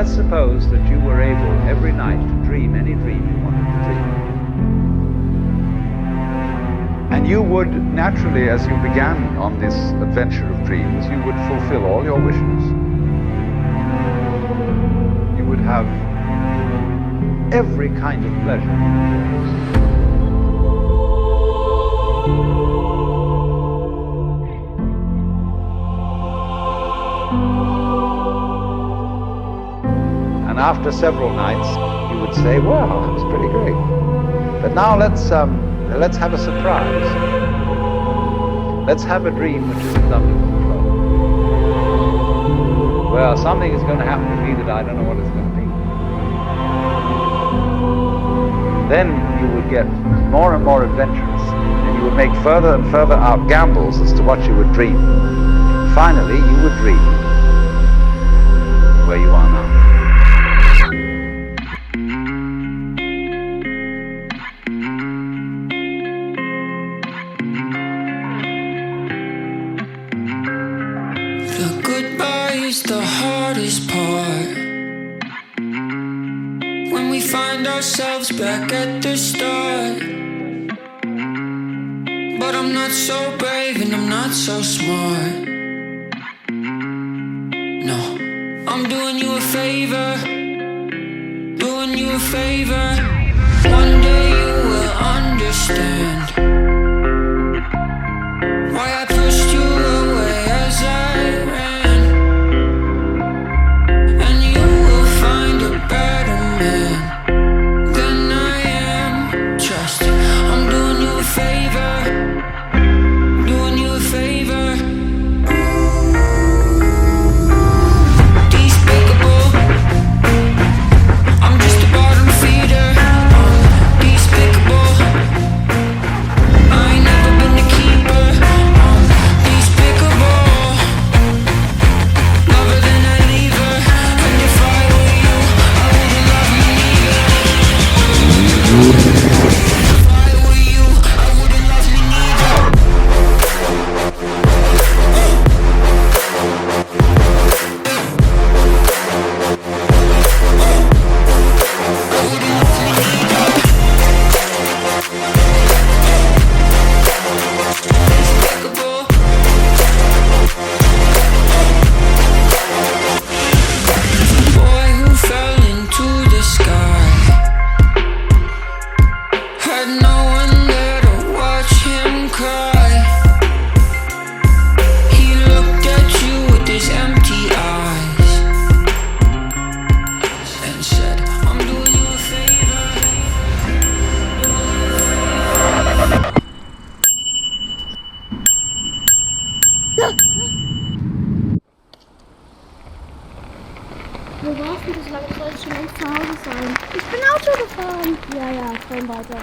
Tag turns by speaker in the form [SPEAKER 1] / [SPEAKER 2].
[SPEAKER 1] let's suppose that you were able every night to dream any dream you wanted to dream. And you would naturally, as you began on this adventure of dreams, you would fulfill all your wishes. You would have every kind of pleasure. And after several nights, you would say, wow, that was pretty great. But now let's have a surprise. Let's have a dream which is under control. Well, something is going to happen to me that I don't know what it's going to be. Then you would get more and more adventurous, and you would make further and further out gambles as to what you would dream. Finally, you would dream where you are now.
[SPEAKER 2] The goodbye is the hardest part. When we find ourselves back at the start. But I'm not so brave and I'm not so smart. No, I'm doing you a favor. Doing you a favor. One day you will understand why I pushed you away as I ran. And you will find a better man than I am. Trust, I'm doing you a favor. Doing you a favor. Despicable. I'm just a bottom feeder. Despicable. I ain't never been the keeper. Despicable. Lover than a leaver. And if I were you, I wouldn't love me neither. If I were you, I wouldn't love me neither. Despicable. Boy who fell into the sky, had no one there to watch him cry. He looked at you with his empty eyes and said, I'm doing you a favor.
[SPEAKER 3] Wo warst du so lange? Du sollst schon längst zu Hause sein. Ich bin Auto gefahren. Ja, fahren weiter.